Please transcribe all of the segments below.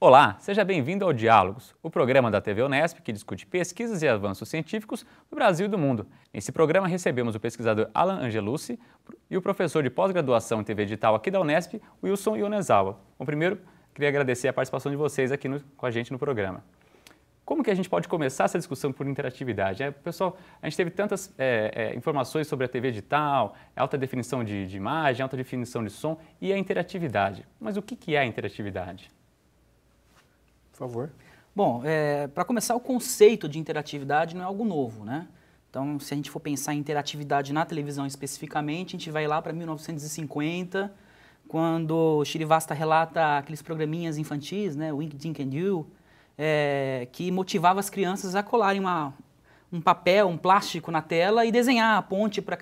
Olá, seja bem-vindo ao Diálogos, o programa da TV Unesp que discute pesquisas e avanços científicos do Brasil e do mundo. Nesse programa recebemos o pesquisador Alan Angelucci e o professor de pós-graduação em TV digital aqui da Unesp, Wilson Yonezawa. Bom, primeiro, queria agradecer a participação de vocês aqui com a gente no programa. Como que a gente pode começar essa discussão por interatividade? Pessoal, a gente teve tantas informações sobre a TV digital, alta definição de imagem, alta definição de som e a interatividade. Mas o que é a interatividade? Por favor. Bom, para começar, o conceito de interatividade não é algo novo, né? Então, se a gente for pensar em interatividade na televisão especificamente, a gente vai lá para 1950, quando Shrivastava relata aqueles programinhas infantis, né, Wink, Dink and Do, que motivava as crianças a colarem um papel, um plástico na tela e desenhar a ponte para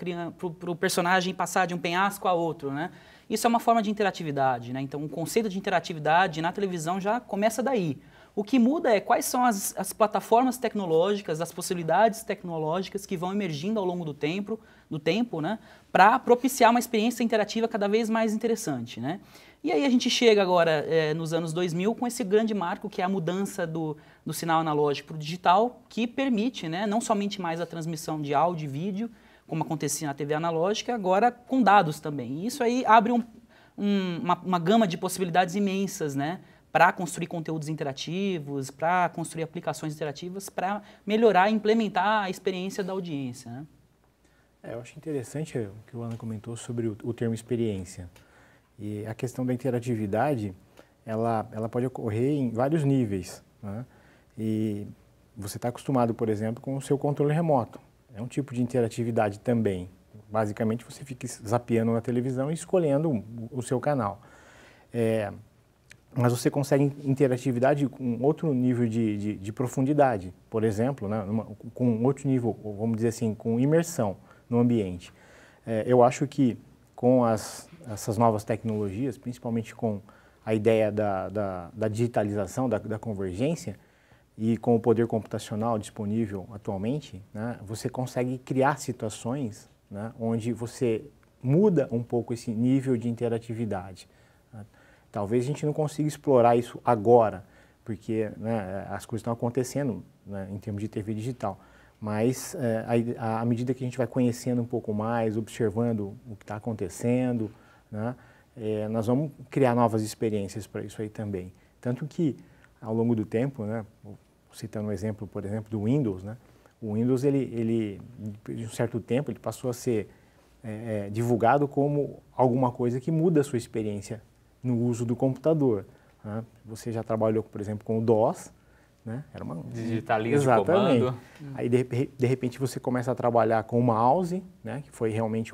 o personagem passar de um penhasco a outro, né? Isso é uma forma de interatividade, né? Então, o conceito de interatividade na televisão já começa daí. O que muda é quais são as plataformas tecnológicas, as possibilidades tecnológicas que vão emergindo ao longo do tempo, né? Para propiciar uma experiência interativa cada vez mais interessante, né? E aí a gente chega agora, nos anos 2000, com esse grande marco, que é a mudança do sinal analógico para o digital, que permite, né, não somente mais a transmissão de áudio e vídeo, como acontecia na TV analógica, agora com dados também. E isso aí abre uma gama de possibilidades imensas, né, para construir conteúdos interativos, para construir aplicações interativas, para melhorar e implementar a experiência da audiência, né? Eu acho interessante o que o Alan comentou sobre o termo experiência. E a questão da interatividade, ela pode ocorrer em vários níveis, né? E você está acostumado, por exemplo, com o seu controle remoto. É um tipo de interatividade também. Basicamente, você fica zapeando na televisão e escolhendo o seu canal. Mas você consegue interatividade com outro nível de profundidade, por exemplo, né? Com outro nível, vamos dizer assim, com imersão no ambiente. Eu acho que com essas novas tecnologias, principalmente com a ideia da digitalização, da convergência, e com o poder computacional disponível atualmente, né, você consegue criar situações, né, onde você muda um pouco esse nível de interatividade. Né? Talvez a gente não consiga explorar isso agora, porque, né, as coisas estão acontecendo, né, em termos de TV digital, mas à medida que a gente vai conhecendo um pouco mais, observando o que está acontecendo, né, nós vamos criar novas experiências para isso aí também. Tanto que, ao longo do tempo, né, citando um exemplo, por exemplo, do Windows, né, o Windows, ele de um certo tempo, ele passou a ser divulgado como alguma coisa que muda a sua experiência no uso do computador. Né? Você já trabalhou, por exemplo, com o DOS, né? Era uma digitalismo de comando. Aí, de repente, você começa a trabalhar com o mouse, né, que foi realmente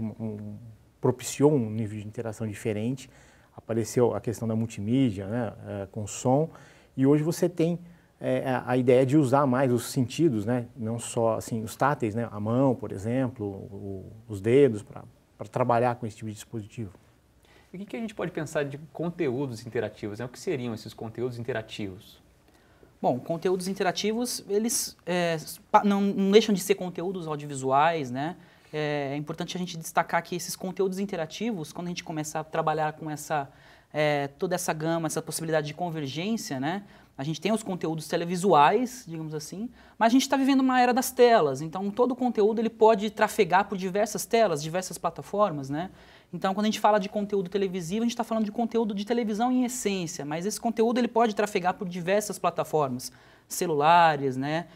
propiciou um nível de interação diferente. Apareceu a questão da multimídia, né, com som, e hoje você tem a ideia de usar mais os sentidos, né, não só assim, os táteis, né, a mão, por exemplo, os dedos, para trabalhar com esse tipo de dispositivo. E o que a gente pode pensar de conteúdos interativos, né? O que seriam esses conteúdos interativos? Bom, conteúdos interativos, eles não deixam de ser conteúdos audiovisuais, né? É importante a gente destacar que esses conteúdos interativos, quando a gente começa a trabalhar com toda essa gama, essa possibilidade de convergência, né? A gente tem os conteúdos televisuais, digamos assim, mas a gente está vivendo uma era das telas, então todo o conteúdo ele pode trafegar por diversas telas, diversas plataformas, né? Então, quando a gente fala de conteúdo televisivo, a gente está falando de conteúdo de televisão em essência, mas esse conteúdo ele pode trafegar por diversas plataformas, celulares, né?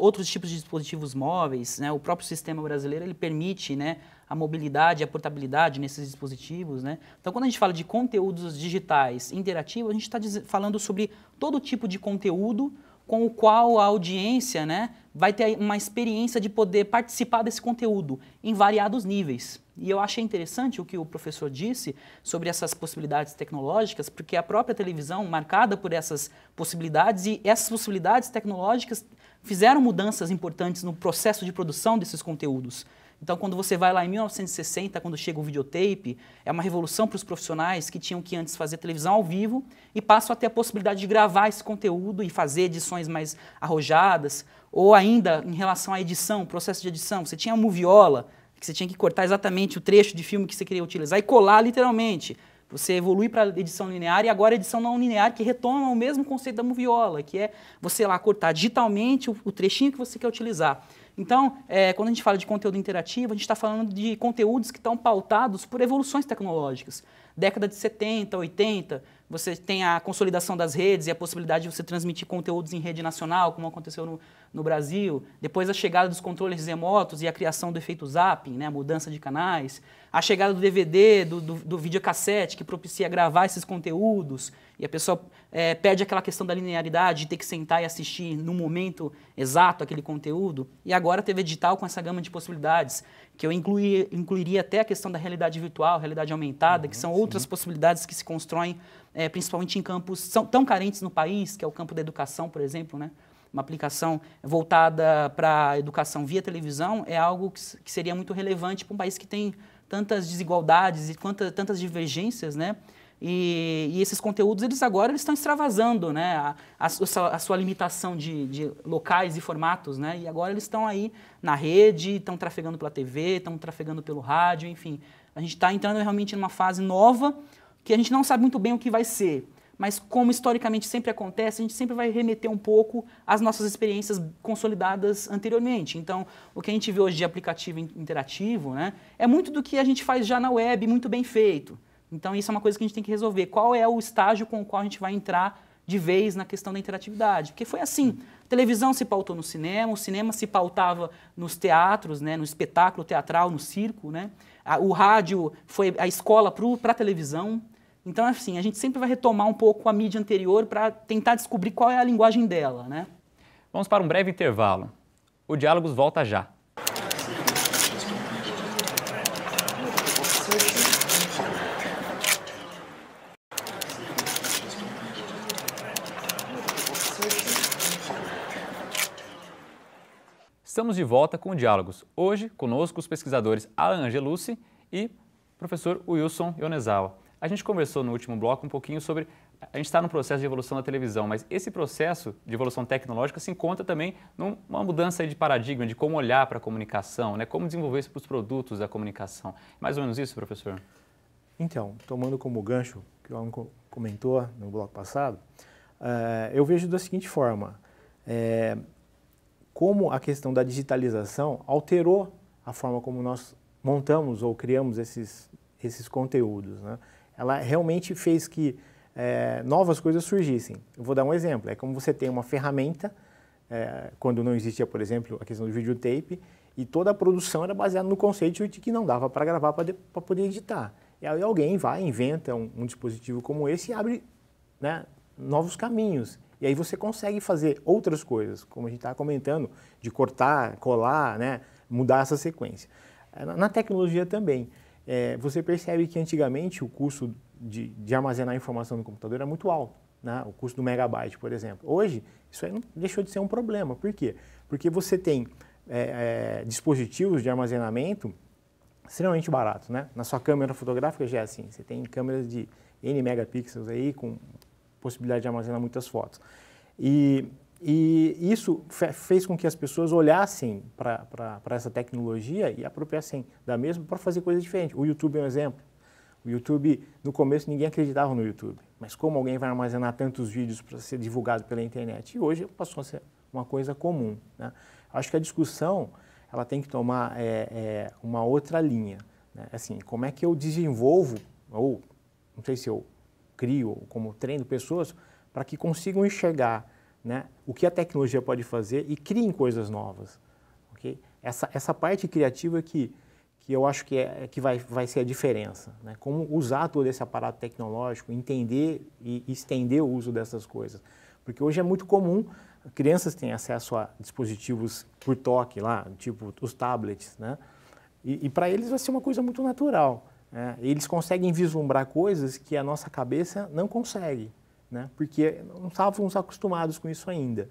Outros tipos de dispositivos móveis, né? O próprio sistema brasileiro ele permite, né, a mobilidade, a portabilidade nesses dispositivos, né? Então, quando a gente fala de conteúdos digitais interativos, a gente está falando sobre todo tipo de conteúdo com o qual a audiência, né, vai ter uma experiência de poder participar desse conteúdo em variados níveis. E eu achei interessante o que o professor disse sobre essas possibilidades tecnológicas, porque a própria televisão, marcada por essas possibilidades, e essas possibilidades tecnológicas fizeram mudanças importantes no processo de produção desses conteúdos. Então, quando você vai lá em 1960, quando chega o videotape, é uma revolução para os profissionais que tinham que antes fazer televisão ao vivo e passam a ter a possibilidade de gravar esse conteúdo e fazer edições mais arrojadas, ou ainda em relação à edição, o processo de edição. Você tinha a moviola, que você tinha que cortar exatamente o trecho de filme que você queria utilizar e colar literalmente, Você evolui para a edição linear e agora a edição não linear, que retoma o mesmo conceito da moviola, que é você lá cortar digitalmente o trechinho que você quer utilizar. Então, quando a gente fala de conteúdo interativo, a gente está falando de conteúdos que estão pautados por evoluções tecnológicas. Década de 70, 80, você tem a consolidação das redes e a possibilidade de você transmitir conteúdos em rede nacional, como aconteceu no Brasil. Depois a chegada dos controles remotos e a criação do efeito zapping, né, a mudança de canais. A chegada do DVD, do videocassete, que propicia gravar esses conteúdos. E a pessoa perde aquela questão da linearidade, de ter que sentar e assistir no momento exato aquele conteúdo. E agora a TV digital com essa gama de possibilidades, que eu incluiria até a questão da realidade virtual, realidade aumentada, que são outras possibilidades que se constroem, principalmente em campos tão carentes no país, que é o campo da educação, por exemplo, né? Uma aplicação voltada para a educação via televisão é algo que seria muito relevante para um país que tem tantas desigualdades e tantas divergências, né? E esses conteúdos, eles estão extravasando, né? A sua limitação de locais e formatos, né? E agora eles estão aí na rede, estão trafegando pela TV, estão trafegando pelo rádio, enfim. A gente está entrando realmente numa fase nova que a gente não sabe muito bem o que vai ser. Mas como historicamente sempre acontece, a gente sempre vai remeter um pouco às nossas experiências consolidadas anteriormente. Então, o que a gente vê hoje de aplicativo interativo, né, é muito do que a gente faz já na web, muito bem feito. Então, isso é uma coisa que a gente tem que resolver. Qual é o estágio com o qual a gente vai entrar de vez na questão da interatividade? Porque foi assim, a televisão se pautou no cinema, o cinema se pautava nos teatros, né, no espetáculo teatral, no circo, né? O rádio foi a escola para a televisão. Então, assim, a gente sempre vai retomar um pouco a mídia anterior para tentar descobrir qual é a linguagem dela, né? Vamos para um breve intervalo. O Diálogos volta já. Estamos de volta com o Diálogos. Hoje, conosco, os pesquisadores Alan Angelucci e professor Wilson Yonezawa. A gente conversou no último bloco um pouquinho sobre... A gente está no processo de evolução da televisão, mas esse processo de evolução tecnológica se encontra também numa mudança de paradigma, de como olhar para a comunicação, né? Como desenvolver isso para os produtos da comunicação. Mais ou menos isso, professor? Então, tomando como gancho que o Alan comentou no bloco passado, eu vejo da seguinte forma, como a questão da digitalização alterou a forma como nós montamos ou criamos esses conteúdos, né? Ela realmente fez que novas coisas surgissem. Eu vou dar um exemplo, é como você tem uma ferramenta, quando não existia, por exemplo, a questão do videotape, e toda a produção era baseada no conceito de que não dava para gravar para poder editar. E aí alguém vai, inventa um dispositivo como esse e abre, né, novos caminhos. E aí você consegue fazer outras coisas, como a gente estava comentando, de cortar, colar, né, mudar essa sequência. Na tecnologia também. Você percebe que antigamente o custo de armazenar informação no computador era muito alto, né? O custo do megabyte, por exemplo. Hoje, isso aí não deixou de ser um problema. Por quê? Porque você tem dispositivos de armazenamento extremamente baratos, né? Na sua câmera fotográfica já é assim. Você tem câmeras de N megapixels aí, com possibilidade de armazenar muitas fotos. E isso fez com que as pessoas olhassem para essa tecnologia e apropriassem da mesma para fazer coisas diferentes. O YouTube é um exemplo. O YouTube, no começo, ninguém acreditava no YouTube. Mas como alguém vai armazenar tantos vídeos para ser divulgado pela internet? E hoje passou a ser uma coisa comum, né? Acho que a discussão ela tem que tomar uma outra linha, né? Assim, como é que eu desenvolvo, ou não sei se eu crio, ou como treino pessoas, para que consigam enxergar, né, o que a tecnologia pode fazer e criem coisas novas. Okay? Essa parte criativa que eu acho que vai ser a diferença. Né? Como usar todo esse aparato tecnológico, entender e estender o uso dessas coisas. Porque hoje é muito comum, crianças têm acesso a dispositivos por toque, lá, tipo os tablets, né? E para eles vai ser uma coisa muito natural. Né? Eles conseguem vislumbrar coisas que a nossa cabeça não consegue. Né? Porque não estávamos acostumados com isso ainda.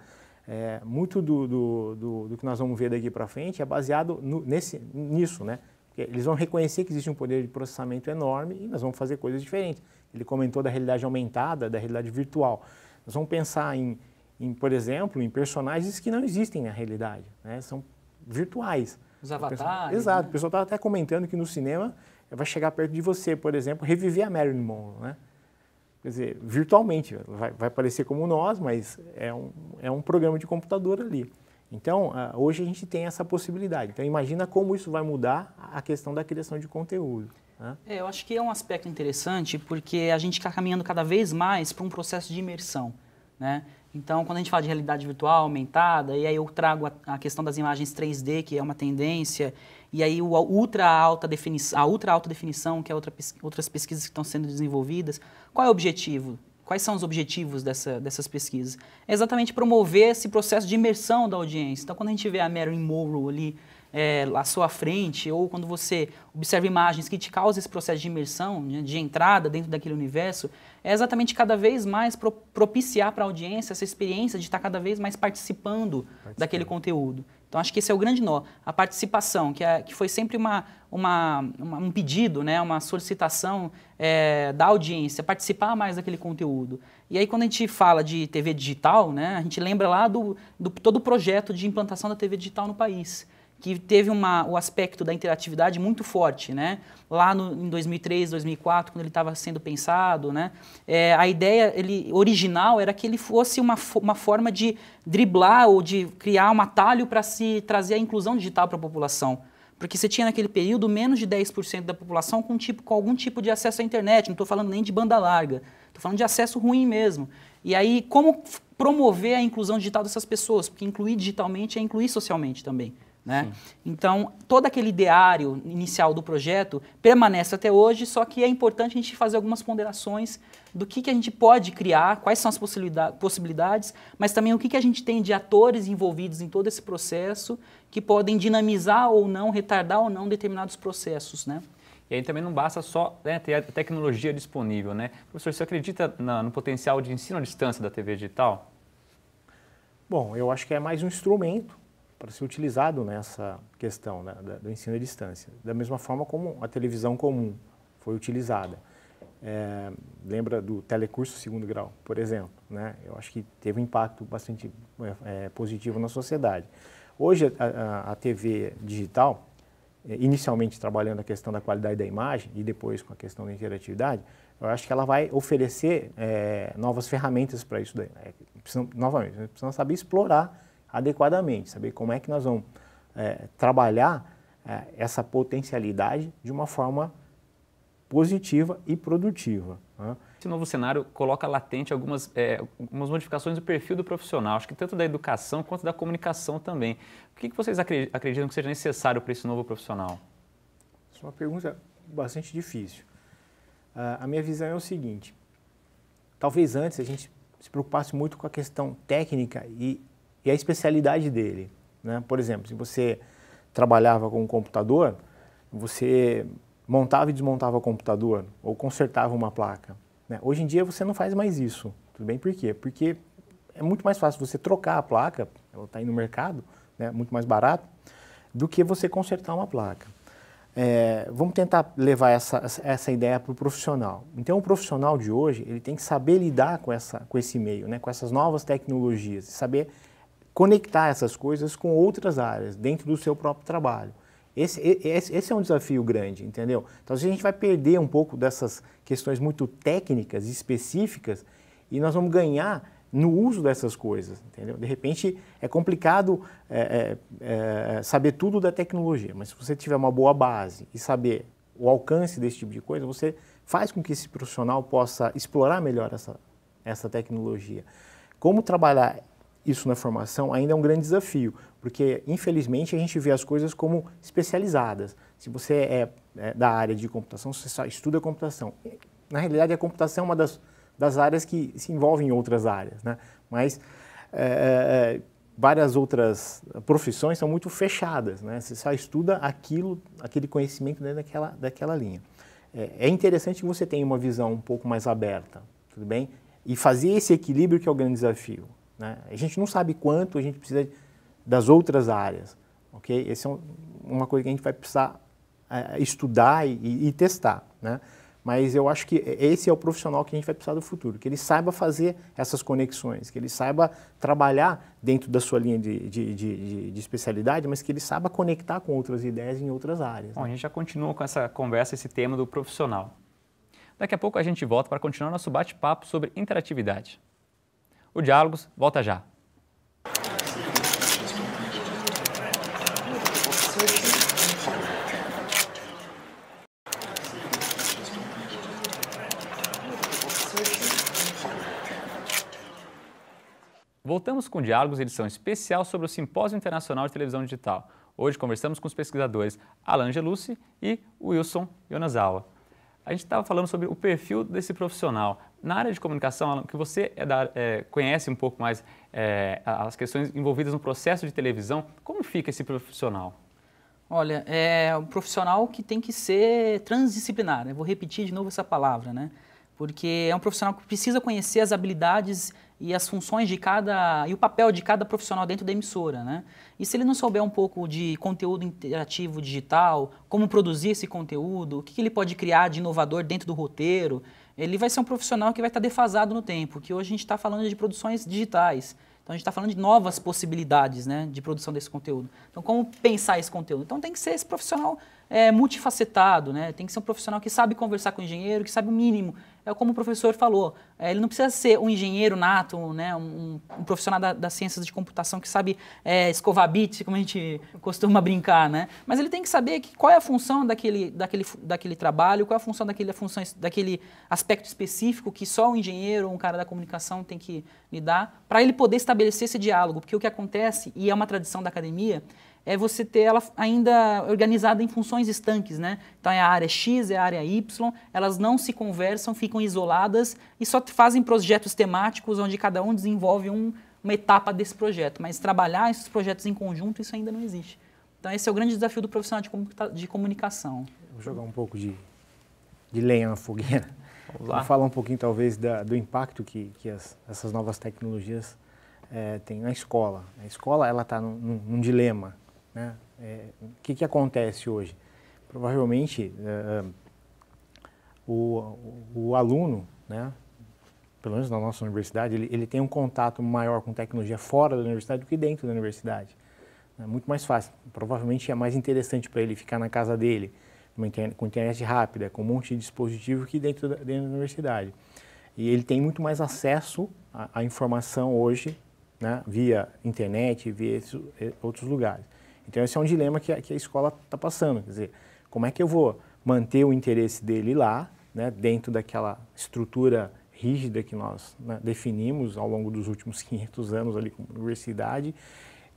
Muito do que nós vamos ver daqui para frente é baseado nisso, né? Porque eles vão reconhecer que existe um poder de processamento enorme e nós vamos fazer coisas diferentes. Ele comentou da realidade aumentada, da realidade virtual. Nós vamos pensar por exemplo, em personagens que não existem na realidade, né? São virtuais. Os avatares. Exato. Né? O pessoal estava até comentando que no cinema vai chegar perto de você, por exemplo, reviver a Marilyn Monroe, né? Quer dizer, virtualmente, vai parecer como nós, mas é um programa de computador ali. Então, hoje a gente tem essa possibilidade. Então, imagina como isso vai mudar a questão da criação de conteúdo, né? Eu acho que é um aspecto interessante porque a gente está caminhando cada vez mais para um processo de imersão, né? Então, quando a gente fala de realidade virtual aumentada, e aí eu trago a questão das imagens 3D, que é uma tendência, e aí a ultra alta definição, que é outras pesquisas que estão sendo desenvolvidas. Qual é o objetivo? Quais são os objetivos dessas pesquisas? É exatamente promover esse processo de imersão da audiência. Então, quando a gente vê a Marilyn Monroe ali à sua frente, ou quando você observa imagens que te causam esse processo de imersão, né, de entrada dentro daquele universo, é exatamente cada vez mais propiciar para a audiência essa experiência de estar cada vez mais participando daquele conteúdo. Então, acho que esse é o grande nó. A participação, que foi sempre um pedido, né, uma solicitação da audiência, participar mais daquele conteúdo. E aí, quando a gente fala de TV digital, né, a gente lembra lá do todo o projeto de implantação da TV digital no país, que teve o aspecto da interatividade muito forte, né? Lá em 2003, 2004, quando ele estava sendo pensado, né? A ideia original era que ele fosse uma forma de driblar ou de criar um atalho para se trazer a inclusão digital para a população. Porque você tinha naquele período menos de 10% da população com algum tipo de acesso à internet, não estou falando nem de banda larga, estou falando de acesso ruim mesmo. E aí, como promover a inclusão digital dessas pessoas? Porque incluir digitalmente é incluir socialmente também, né? Então, todo aquele ideário inicial do projeto permanece até hoje, só que é importante a gente fazer algumas ponderações do que a gente pode criar, quais são as possibilidades, mas também o que a gente tem de atores envolvidos em todo esse processo que podem dinamizar ou não, retardar ou não determinados processos, né? E aí também não basta só, né, ter a tecnologia disponível, né? Professor, você acredita no potencial de ensino à distância da TV digital? Bom, eu acho que é mais um instrumento para ser utilizado nessa questão, né, do ensino à distância. Da mesma forma como a televisão comum foi utilizada. Lembra do telecurso segundo grau, por exemplo, né? Eu acho que teve um impacto bastante positivo na sociedade. Hoje a TV digital, inicialmente trabalhando a questão da qualidade da imagem e depois com a questão da interatividade, eu acho que ela vai oferecer novas ferramentas para isso daí. Novamente, nós precisamos saber explorar adequadamente, saber como é que nós vamos trabalhar essa potencialidade de uma forma positiva e produtiva, né? Esse novo cenário coloca latente algumas modificações do perfil do profissional, acho que tanto da educação quanto da comunicação também. O que vocês acreditam que seja necessário para esse novo profissional? Isso é uma pergunta bastante difícil. A minha visão é o seguinte: talvez antes a gente se preocupasse muito com a questão técnica e a especialidade dele, né? Por exemplo, se você trabalhava com um computador, você montava e desmontava o computador ou consertava uma placa, né? Hoje em dia você não faz mais isso, tudo bem? Por quê? Porque é muito mais fácil você trocar a placa, ela está aí no mercado, né? Muito mais barato, do que você consertar uma placa. Vamos tentar levar essa ideia para o profissional. Então, o profissional de hoje, ele tem que saber lidar com esse meio, né? Com essas novas tecnologias, saber conectar essas coisas com outras áreas dentro do seu próprio trabalho. Esse é um desafio grande, entendeu? Então, a gente vai perder um pouco dessas questões muito técnicas e específicas e nós vamos ganhar no uso dessas coisas, entendeu? De repente, é complicado saber tudo da tecnologia, mas se você tiver uma boa base e saber o alcance desse tipo de coisa, você faz com que esse profissional possa explorar melhor essa tecnologia. Como trabalhar isso na formação ainda é um grande desafio, porque, infelizmente, a gente vê as coisas como especializadas. Se você é da área de computação, você só estuda computação. Na realidade, a computação é uma das áreas que se envolvem em outras áreas, né? Mas várias outras profissões são muito fechadas, né? Você só estuda aquele conhecimento dentro daquela linha. É interessante que você tenha uma visão um pouco mais aberta, tudo bem? E fazer esse equilíbrio que é o grande desafio, né? A gente não sabe quanto a gente precisa das outras áreas, ok? Essa é uma coisa que a gente vai precisar estudar e testar, né? Mas eu acho que esse é o profissional que a gente vai precisar do futuro, que ele saiba fazer essas conexões, que ele saiba trabalhar dentro da sua linha de especialidade, mas que ele saiba conectar com outras ideias em outras áreas. Bom, a gente já continua com essa conversa, esse tema do profissional. Daqui a pouco a gente volta para continuar nosso bate-papo sobre interatividade. O Diálogos volta já. Voltamos com Diálogos, edição especial sobre o Simpósio Internacional de Televisão Digital. Hoje conversamos com os pesquisadores Alan Angelucci e Wilson Yonezawa. A gente estava falando sobre o perfil desse profissional. Na área de comunicação, Alan, que você conhece um pouco mais as questões envolvidas no processo de televisão, como fica esse profissional? Olha, é um profissional que tem que ser transdisciplinar, né? Vou repetir de novo essa palavra, né? Porque é um profissional que precisa conhecer as habilidades e as funções e o papel de cada profissional dentro da emissora, né? E se ele não souber um pouco de conteúdo interativo digital, como produzir esse conteúdo, o que ele pode criar de inovador dentro do roteiro, ele vai ser um profissional que vai estar defasado no tempo, que hoje a gente está falando de produções digitais. Então, a gente está falando de novas possibilidades, né, de produção desse conteúdo. Então, como pensar esse conteúdo? Então, tem que ser esse profissional multifacetado, né? Tem que ser um profissional que sabe conversar com o engenheiro, que sabe o mínimo. É como o professor falou, ele não precisa ser um engenheiro nato, né, um profissional das ciências de computação que sabe escovar bits, como a gente costuma brincar, né? Mas ele tem que saber qual é a função daquele trabalho, qual é a função daquele aspecto específico que só um engenheiro ou um cara da comunicação tem que lidar, para ele poder estabelecer esse diálogo. Porque o que acontece, e é uma tradição da academia, é você ter ela ainda organizada em funções estanques, né? Então é a área X, é a área Y, elas não se conversam, ficam isoladas e só fazem projetos temáticos onde cada um desenvolve uma etapa desse projeto. Mas trabalhar esses projetos em conjunto, isso ainda não existe. Então esse é o grande desafio do profissional de comunicação. Vou jogar um pouco de lenha na fogueira. Vou falar um pouquinho talvez do impacto que essas novas tecnologias têm na escola. A escola ela está num dilema. Né? O que acontece hoje? Provavelmente o aluno, né, pelo menos na nossa universidade, ele tem um contato maior com tecnologia fora da universidade do que dentro da universidade. É muito mais fácil. Provavelmente é mais interessante para ele ficar na casa dele, com internet rápida, com um monte de dispositivo que dentro da universidade. E ele tem muito mais acesso à informação hoje, né, via internet, via outros lugares. Então, esse é um dilema que a escola está passando. Quer dizer, como é que eu vou manter o interesse dele lá, né, dentro daquela estrutura rígida que nós, né, definimos ao longo dos últimos 500 anos ali como universidade,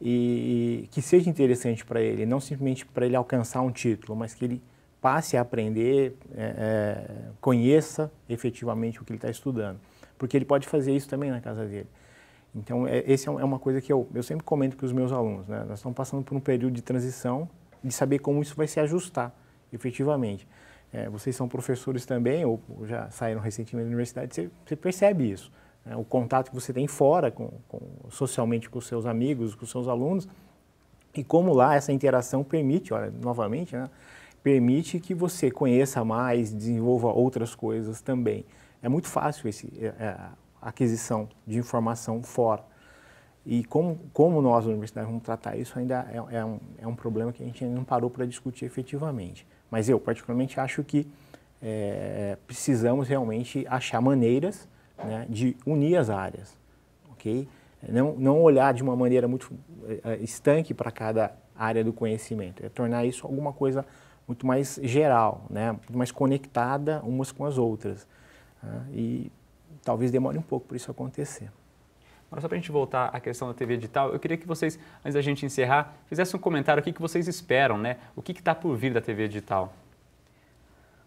e que seja interessante para ele, não simplesmente para ele alcançar um título, mas que ele passe a aprender, conheça efetivamente o que ele está estudando. Porque ele pode fazer isso também na casa dele. Então, essa é uma coisa que eu sempre comento para os meus alunos, né? Nós estamos passando por um período de transição, de saber como isso vai se ajustar, efetivamente. Vocês são professores também, ou já saíram recentemente da universidade, você percebe isso. Né? O contato que você tem fora, socialmente com os seus amigos, com os seus alunos, e como lá essa interação permite, olha, novamente, né? Permite que você conheça mais, desenvolva outras coisas também. É muito fácil aquisição de informação fora. E como nós, a universidade, vamos tratar isso, ainda é um problema que a gente ainda não parou para discutir efetivamente. Mas eu, particularmente, acho que precisamos realmente achar maneiras, né, de unir as áreas, ok? Não olhar de uma maneira muito estanque para cada área do conhecimento, tornar isso alguma coisa muito mais geral, né, muito mais conectada umas com as outras. Né, e talvez demore um pouco para isso acontecer. Agora, só para a gente voltar à questão da TV digital, eu queria que vocês, antes da gente encerrar, fizessem um comentário aqui que vocês esperam, né? O que está por vir da TV digital?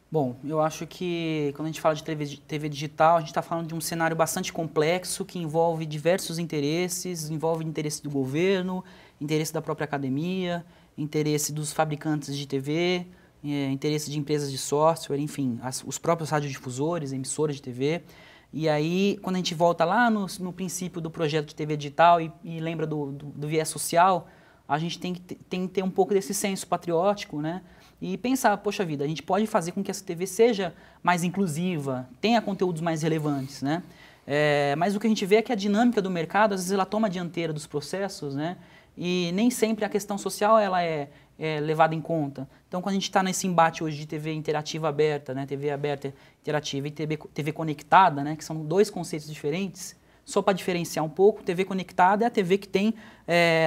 Bom, eu acho que quando a gente fala de TV digital, a gente está falando de um cenário bastante complexo que envolve diversos interesses, envolve interesse do governo, interesse da própria academia, interesse dos fabricantes de TV, interesse de empresas de software, enfim, os próprios radiodifusores, emissoras de TV. E aí, quando a gente volta lá no princípio do projeto de TV digital e lembra do viés social, a gente tem que ter um pouco desse senso patriótico, né? e pensar, poxa vida, a gente pode fazer com que essa TV seja mais inclusiva, tenha conteúdos mais relevantes, né? Mas o que a gente vê é que a dinâmica do mercado, às vezes ela toma a dianteira dos processos, né? E nem sempre a questão social ela é levada em conta. Então, quando a gente está nesse embate hoje de TV interativa aberta, né? TV aberta interativa e TV conectada, né? Que são dois conceitos diferentes, só para diferenciar um pouco, TV conectada é a TV que tem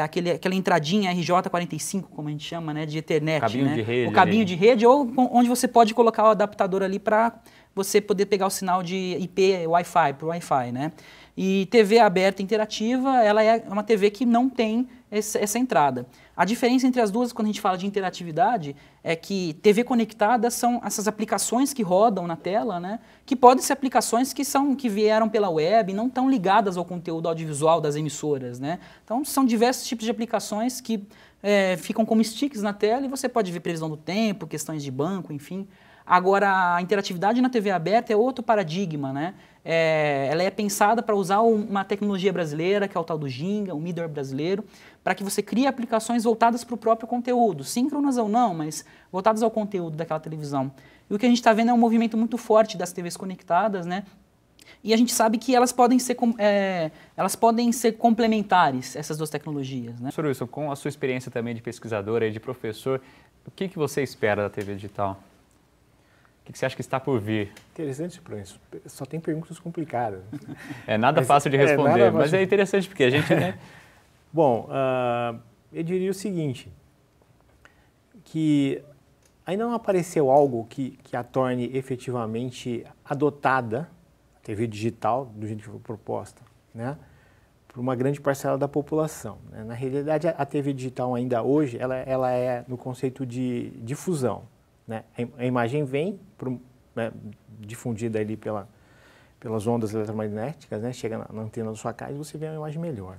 aquela entradinha RJ45, como a gente chama, né, de Ethernet. Cabinho, né? de rede. O cabinho de rede, ou onde você pode colocar o adaptador ali para você poder pegar o sinal de IP Wi-Fi, para o Wi-Fi, né? E TV aberta interativa, ela é uma TV que não tem essa entrada. A diferença entre as duas, quando a gente fala de interatividade, é que TV conectada são essas aplicações que rodam na tela, né? Que podem ser aplicações que vieram pela web, não estão ligadas ao conteúdo audiovisual das emissoras, né? Então, são diversos tipos de aplicações que ficam como sticks na tela e você pode ver previsão do tempo, questões de banco, enfim. Agora, a interatividade na TV aberta é outro paradigma, né? Ela é pensada para usar uma tecnologia brasileira, que é o tal do Ginga, o middleware brasileiro, para que você crie aplicações voltadas para o próprio conteúdo, síncronas ou não, mas voltadas ao conteúdo daquela televisão. E o que a gente está vendo é um movimento muito forte das TVs conectadas, né? E a gente sabe que elas podem ser complementares, essas duas tecnologias, né? Professor Wilson, com a sua experiência também de pesquisadora e de professor, o que você espera da TV digital? O que você acha que está por vir? Interessante, isso. Só tem perguntas complicadas. Nada fácil de responder, mas é interessante porque a gente... Né? Bom, eu diria o seguinte, que ainda não apareceu algo que a torne efetivamente adotada, a TV digital, do jeito que foi proposta, né, por uma grande parcela da população. Né? Na realidade, a TV digital ainda hoje, ela é no conceito de difusão. Né? A imagem vem difundida ali pelas ondas eletromagnéticas, né? Chega na antena da sua casa e você vê uma imagem melhor.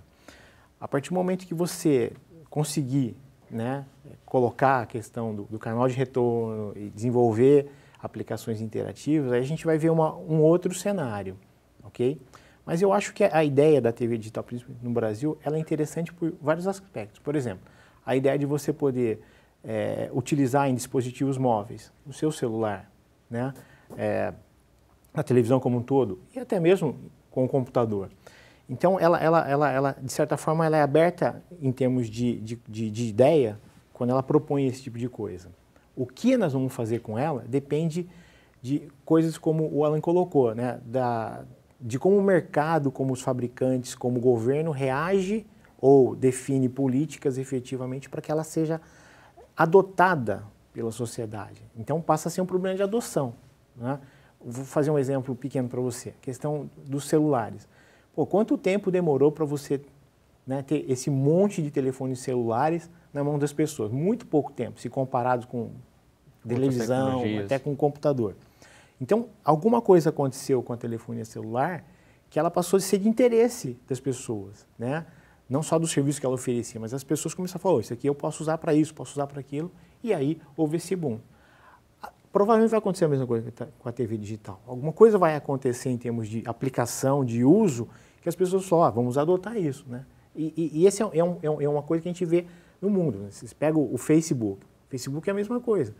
A partir do momento que você conseguir, né, colocar a questão do canal de retorno e desenvolver aplicações interativas, aí a gente vai ver um outro cenário, ok? Mas eu acho que a ideia da TV digital, principalmente no Brasil, ela é interessante por vários aspectos. Por exemplo, a ideia de você poder utilizar em dispositivos móveis, no seu celular, né, na televisão como um todo, e até mesmo com o computador. Então, ela de certa forma, ela é aberta em termos de ideia quando ela propõe esse tipo de coisa. O que nós vamos fazer com ela depende de coisas como o Alan colocou, né, de como o mercado, como os fabricantes, como o governo reage ou define políticas efetivamente para que ela seja adotada pela sociedade. Então, passa a ser um problema de adoção. Né? Vou fazer um exemplo pequeno para você. A questão dos celulares. Pô, quanto tempo demorou para você, né, ter esse monte de telefones celulares na mão das pessoas? Muito pouco tempo, se comparado com televisão, até com computador. Então, alguma coisa aconteceu com a telefonia celular que ela passou a ser de interesse das pessoas, né? Não só do serviço que ela oferecia, mas as pessoas começaram a falar, isso aqui eu posso usar para isso, posso usar para aquilo, e aí houve esse boom. Provavelmente vai acontecer a mesma coisa com a TV digital. Alguma coisa vai acontecer em termos de aplicação, de uso, que as pessoas falam, vamos adotar isso, né? E esse é uma coisa que a gente vê no mundo. Né? Vocês pegam o Facebook. O Facebook é a mesma coisa.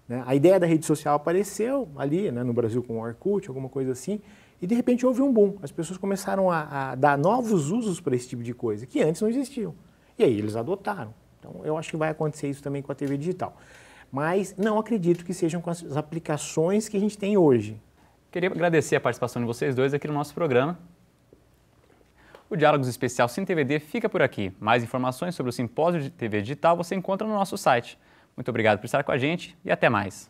Né? A ideia da rede social apareceu ali, né, no Brasil com o Orkut, alguma coisa assim, e de repente houve um boom. As pessoas começaram a dar novos usos para esse tipo de coisa, que antes não existiam. E aí eles adotaram. Então eu acho que vai acontecer isso também com a TV digital. Mas não acredito que sejam com as aplicações que a gente tem hoje. Queria agradecer a participação de vocês dois aqui no nosso programa. O Diálogos Especial SimTVD fica por aqui. Mais informações sobre o Simpósio de TV Digital você encontra no nosso site. Muito obrigado por estar com a gente e até mais.